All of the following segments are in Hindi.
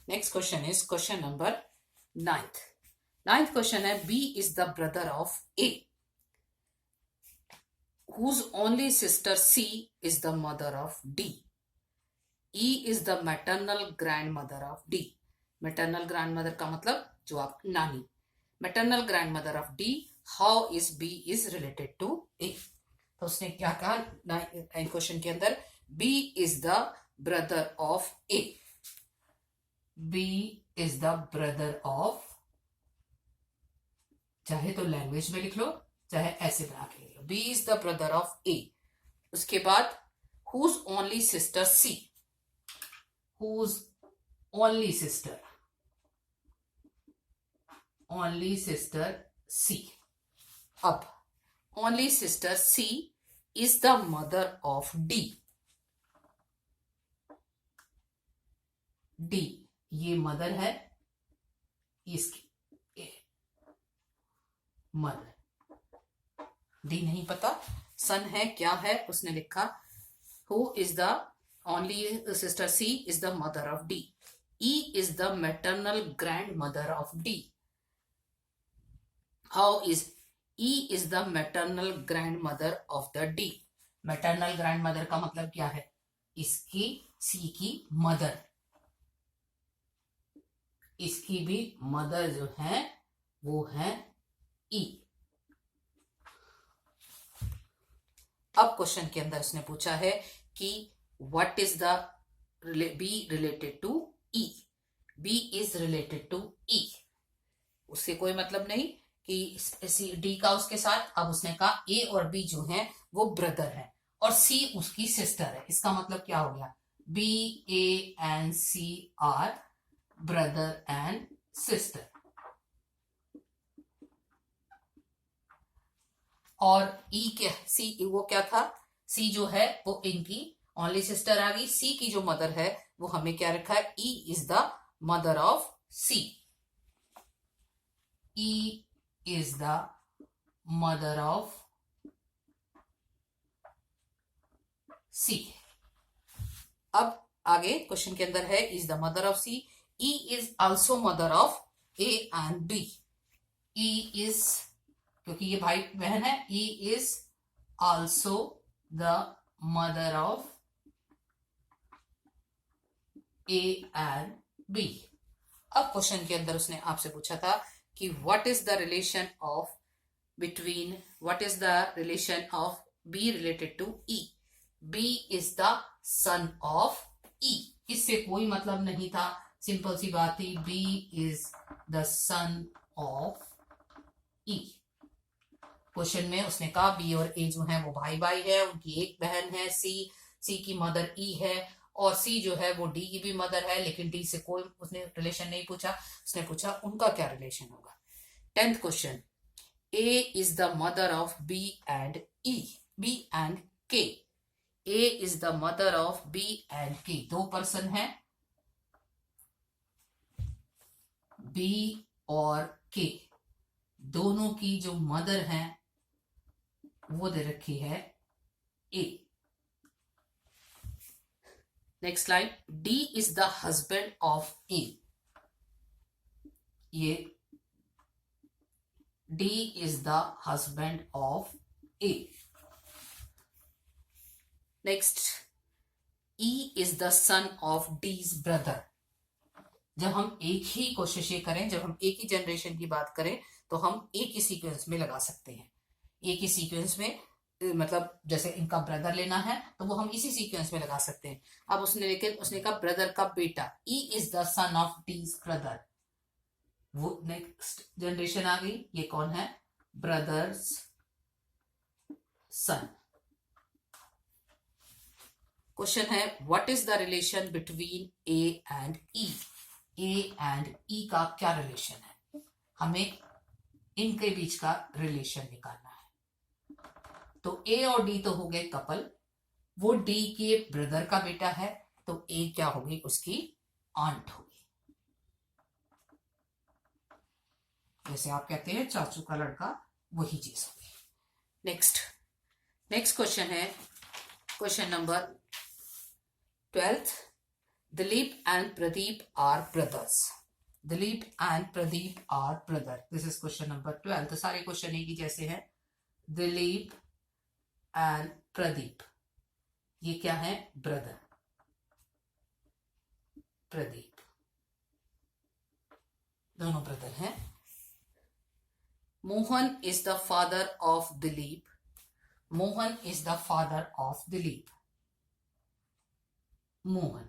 Next question is question number ninth question है B is the brother of A whose only sister C is the mother of D. E is the maternal grandmother of D. Maternal grandmother का मतलब जो आप नानी. Maternal grandmother of D. How is B is related to A. तो उसने क्या कहा 9th क्वेश्चन के अंदर B is the brother of A. B is the brother of, चाहे तो लैंग्वेज में लिख लो चाहे ऐसे बना के लिख लो. B is the brother of A. उसके बाद whose only sister C. Whose only sister C. अब only sister C is the mother of D. D ये मदर है, इसकी मदर. डी नहीं पता, सन है क्या है, उसने लिखा who is the only sister C is the mother of D. E is the maternal grandmother of D. How is E is the maternal grandmother of the D. Maternal grandmother का मतलब क्या है, इसकी सी की मदर, इसकी भी मदर जो है वो है ई. अब क्वेश्चन के अंदर उसने पूछा है कि what is the B related to E. B is related to E. उससे कोई मतलब नहीं कि डी का उसके साथ. अब उसने कहा ए और बी जो है वो ब्रदर है और सी उसकी सिस्टर है. इसका मतलब क्या हो गया, B A and C are brother and sister. और ई के सी वो क्या था, सी जो है वो इनकी ओनली सिस्टर आ गई. सी की जो मदर है वो हमें क्या रखा है, E is the mother of C. E is the mother of C. अब आगे क्वेश्चन के अंदर है is the mother of C. E is also mother of A and B. E is, क्योंकि ये भाई बहन है, E is also the mother of A and B. अब क्वेश्चन के अंदर उसने आपसे पूछा था कि what is the relation of between, what is the relation of B related to E. B is the son of E. इससे कोई मतलब नहीं था, सिंपल सी बात थी, B is the son of E. Question में उसने कहा बी और ए जो है वो भाई भाई है, उनकी एक बहन है सी. सी की मदर ई है और सी जो है वो डी की भी मदर है, लेकिन डी से कोई उसने रिलेशन नहीं पूछा. उसने पूछा उनका क्या रिलेशन होगा. 10th question, A is the mother of B and E, B and K. A is the mother of B and K. दो पर्सन है, बी और के, दोनों की जो मदर है वो दे रखी है A. Next line, D is the husband of A. ये D is the husband of A. Next, E is the son of D's brother. जब हम एक ही कोशिशें करें, जब हम एक ही जनरेशन की बात करें तो हम एक ही सीक्वेंस में लगा सकते हैं. एक ही सीक्वेंस में, मतलब जैसे इनका ब्रदर लेना है तो वो हम इसी सीक्वेंस में लगा सकते हैं. अब उसने कहा ब्रदर का बेटा, E is the son of D's brother. वो नेक्स्ट जनरेशन आ गई, ये कौन है, ब्रदर्स सन. क्वेश्चन है what is the relation between A and E. A and E का क्या रिलेशन है, हमें इनके बीच का रिलेशन निकालना है. तो ए और डी तो हो गए कपल, वो डी के ब्रदर का बेटा है तो ए क्या होगी, उसकी आंट होगी. जैसे आप कहते हैं चाचू का लड़का, वही चीज होगी. नेक्स्ट क्वेश्चन है question number 12th. Dilip and Pradeep are brothers. Dilip and Pradeep are brother. This is question number 12. तो सारे क्वेश्चन एक ही जैसे हैं. Dilip and Pradeep, ये क्या है? ब्रदर. प्रदीप दोनों ब्रदर हैं. Mohan is the father of Dilip. Mohan is the father of Dilip. Mohan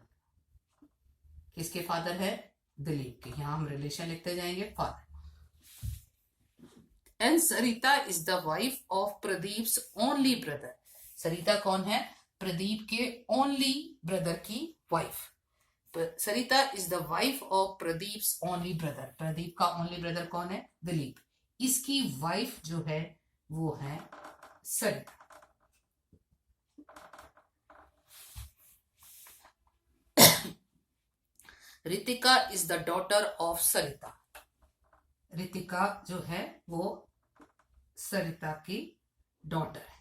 किसके फादर है? दिलीप के. यहां हम रिलेशन लिखते जाएंगे, father. And Sarita is the wife of Pradeep's only brother. Sarita कौन है? प्रदीप के ओनली ब्रदर की wife. Sarita is the wife of Pradeep's only brother. Pradeep का ओनली ब्रदर कौन है? दिलीप. इसकी वाइफ जो है वो है Sarita. Ritika is the daughter of Sarita. Ritika जो है वो सरिता की डॉटर है.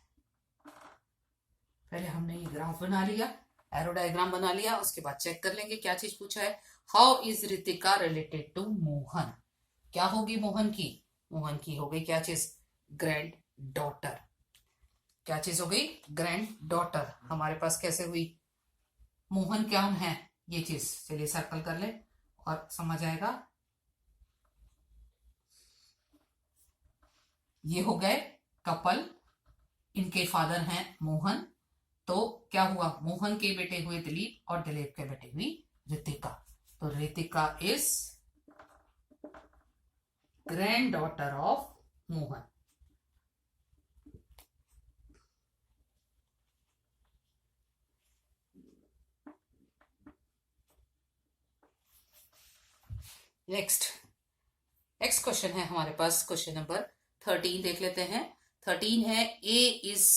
पहले हमने ये ग्राफ बना लिया, एरो डायग्राम बना लिया, उसके बाद चेक कर लेंगे क्या चीज पूछा है. How is Ritika related to Mohan. क्या होगी मोहन की? मोहन की हो गई क्या चीज? Grand daughter. क्या चीज हो गई? Grand daughter. हमारे पास कैसे हुई? मोहन क्या है? ये चीज. चलिए सर्कल कर ले और समझ आएगा. ये हो गए कपल. इनके फादर हैं मोहन. तो क्या हुआ? मोहन के बेटे हुए दिलीप और दिलीप के बेटे हुई रितिका. तो Ritika is grand daughter of Mohan. Next question है हमारे पास. क्वेश्चन नंबर 13 देख लेते हैं. 13 है ए is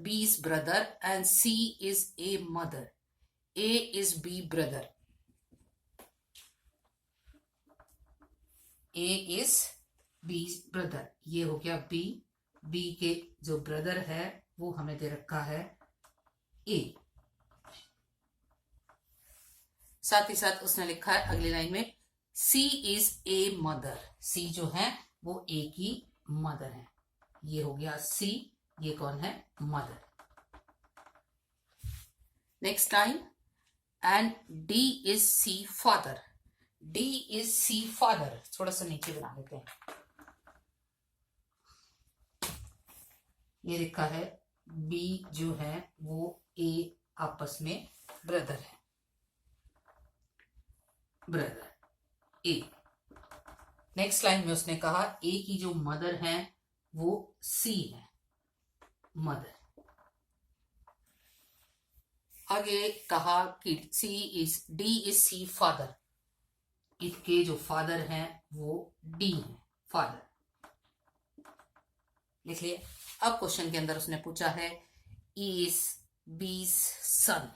B's brother and C is A mother. A is B brother. A is B's brother. ये हो गया B. B के जो ब्रदर है वो हमें दे रखा है A. साथ ही साथ उसने लिखा है अगली लाइन में C is A mother. C जो है वो A की मदर है. ये हो गया C. ये कौन है? Mother. Next line. And D is C father. D is C father. थोड़ा सा नीचे बना लेते हैं. ये लिखा है बी जो है वो ए आपस में ब्रदर है. Brother A. नेक्स्ट लाइन में उसने कहा ए की जो मदर है वो सी है. मदर. आगे कहा कि डी इज सी फादर. इसके जो फादर हैं वो डी हैं. फादर लिख लिए. अब क्वेश्चन के अंदर उसने पूछा है is B's son.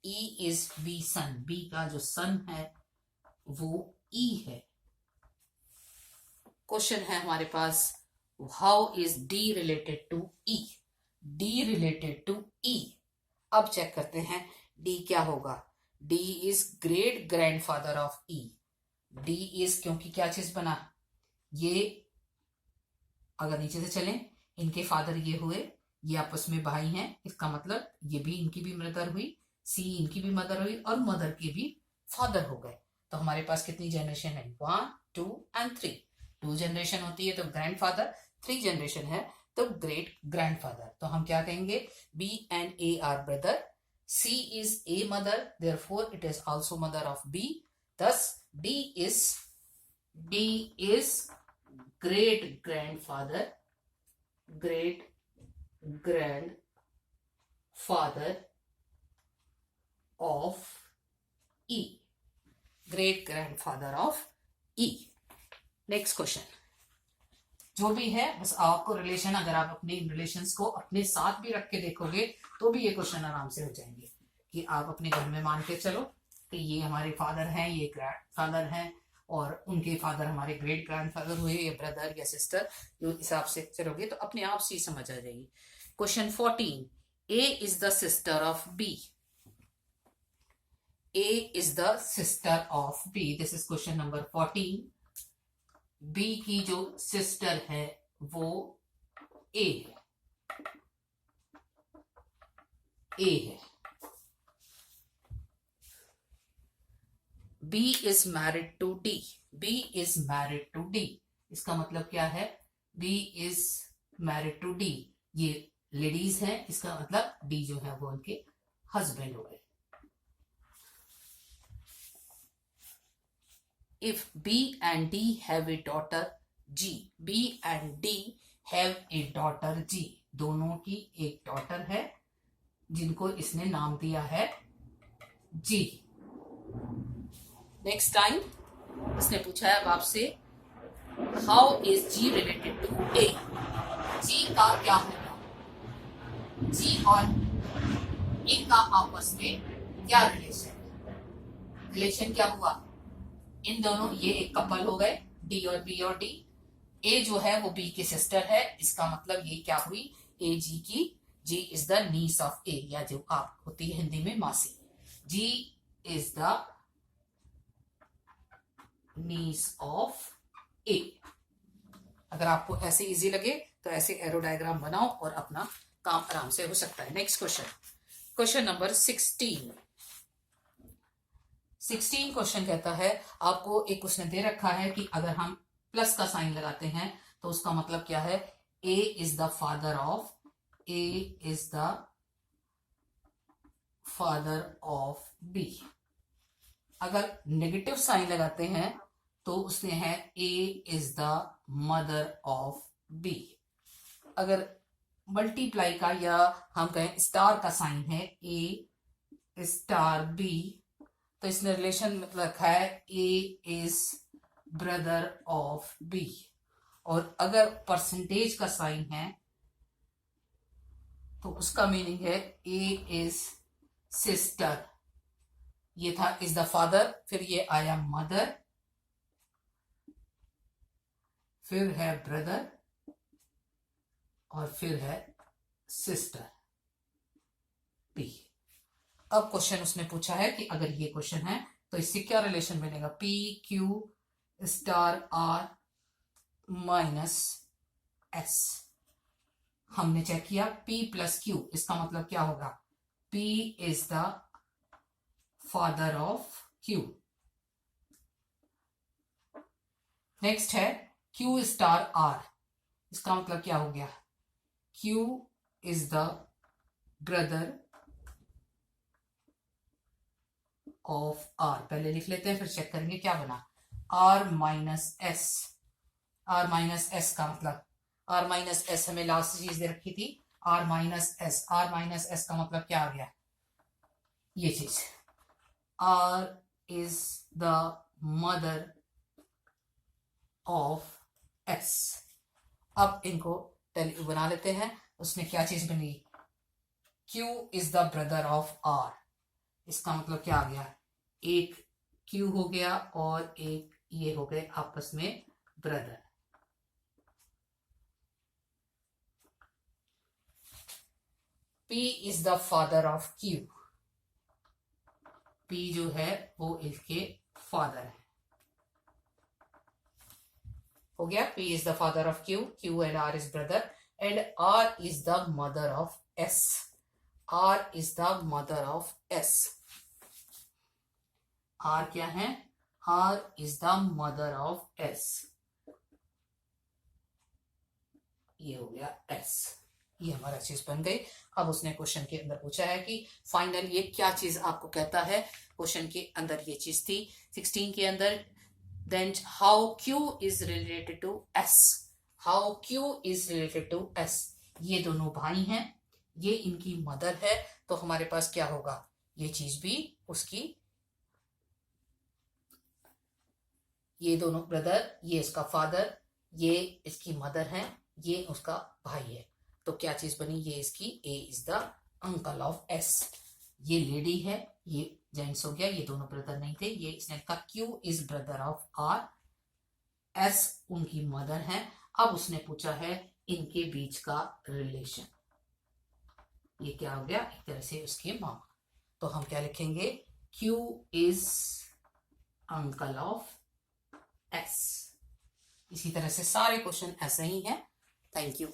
E is B son. B का जो सन है वो ई है. क्वेश्चन है हमारे पास how is D related to E. D related to E. अब चेक करते हैं डी क्या होगा. D is great grandfather of E. D is क्योंकि क्या चीज बना, ये अगर नीचे से चलें इनके फादर ये हुए, ये आपस में भाई हैं, इसका मतलब ये भी इनकी भी मदर हुई, सी इनकी भी मदर हुई और मदर के भी फादर हो गए. तो हमारे पास कितनी जनरेशन है? 1 2 एंड 3. 2 जनरेशन होती है तो ग्रैंडफादर. 3 जनरेशन है तो ग्रेट ग्रैंडफादर. तो हम क्या कहेंगे? B and A are brother. C is a mother, therefore it is also mother of B. thus D is great grandfather of E. Great grandfather of E. Next question. जो भी है बस आपको रिलेशन, अगर आप अपने रिलेशंस को अपने साथ भी रख के देखोगे तो भी ये क्वेश्चन आराम से हो जाएंगे. कि आप अपने घर में मान के चलो कि ये हमारे फादर हैं, ये ग्रैंडफादर हैं और उनके फादर हमारे ग्रेट ग्रैंडफादर हुए, ये ब्रदर या सिस्टर. जो हिसाब से चलोगे तो अपने आप से समझ आ जाएगी. Question 14. A is the sister of B. A is the sister of B. This is question number 14. B की जो सिस्टर है वो A है. A है. B is married to D. B is married to D. इसका मतलब क्या है? B is married to D. ये लेडीज हैं, इसका मतलब D जो है वो उनके हस्बैंड हो गए. If B and D have a daughter G. B and D have a daughter G. दोनों की एक डॉटर है जिनको इसने नाम दिया है G. नेक्स्ट टाइम इसने पूछा है आपसे how is G related to A. G का क्या होगा? G और A का आपस में क्या रिलेशन? रिलेशन क्या हुआ? इन दोनों, ये एक कपल हो गए, D और B और D. A जो है वो B की सिस्टर है, इसका मतलब ये क्या हुई? A G की. G is the niece of A, या जो आप होती है हिंदी में मासी. G is the niece of A. अगर आपको ऐसे इजी लगे तो ऐसे एरो डायग्राम बनाओ और अपना काम आराम से हो सकता है. Next question, question number 16. 16 question कहता है, आपको एक क्वेश्चन दे रखा है कि अगर हम प्लस का साइन लगाते हैं तो उसका मतलब क्या है? A is the father of, A is the father of B. अगर नेगेटिव साइन लगाते हैं तो उसमें है A is the mother of B. अगर मल्टीप्लाई का या हम कहें स्टार का साइन है A स्टार B, तो इसने रिलेशन रखा है A is brother of B. और अगर परसेंटेज का साइन है तो उसका मीनिंग है A इज सिस्टर. ये था इज द फादर, फिर ये आया मदर, फिर है ब्रदर और फिर है सिस्टर B. अब क्वेश्चन उसने पूछा है कि अगर ये क्वेश्चन है तो इससे क्या रिलेशन बनेगा? P Q star R minus S. हमने चेक किया P प्लस Q, इसका मतलब क्या होगा? P is the father of Q. Next है Q स्टार R. इसका मतलब क्या हो गया? Q is the brother of R. पहले लिख लेते हैं फिर चेक करेंगे क्या बना. R minus S. R minus S का मतलब, R माइनस S हमें लास्ट चीज दे रखी थी, R minus S. R minus S का मतलब क्या आ गया? ये चीज R is the mother of S. अब इनको वैल्यू बना लेते हैं. उसमें क्या चीज बनी? Q is the brother of R. इसका मतलब क्या आ गया? एक Q हो गया और एक ये हो गए आपस में brother. P is the father of Q. P जो है वो इसके फादर है. हो गया. P is the father of Q. Q and R is brother and R is the mother of S. R is the mother of S. R क्या है? R is the mother of S. ये हो गया S. ये हमारा चीज बन गई. अब उसने क्वेश्चन के अंदर पूछा है कि फाइनल ये क्या चीज आपको कहता है. क्वेश्चन के अंदर ये चीज थी 16 के अंदर. Then how Q is related to S. How Q is related to S. ये दोनों भाई हैं, ये इनकी मदर है, तो हमारे पास क्या होगा? ये चीज भी उसकी, ये दोनों ब्रदर, ये इसका फादर, ये इसकी मदर है, ये उसका भाई है. तो क्या चीज बनी? ये इसकी A is the uncle of S. ये लेडी है, ये जेंट्स हो गया, ये दोनों ब्रदर नहीं थे. ये इसने कहा Q is brother of R. S उनकी मदर है. अब उसने पूछा है इनके बीच का रिलेशन. ये क्या हो गया? एक तरह से उसके मामा. तो हम क्या लिखेंगे? Q is uncle of S। इसी तरह से सारे क्वेश्चन ऐसे ही हैं। Thank you.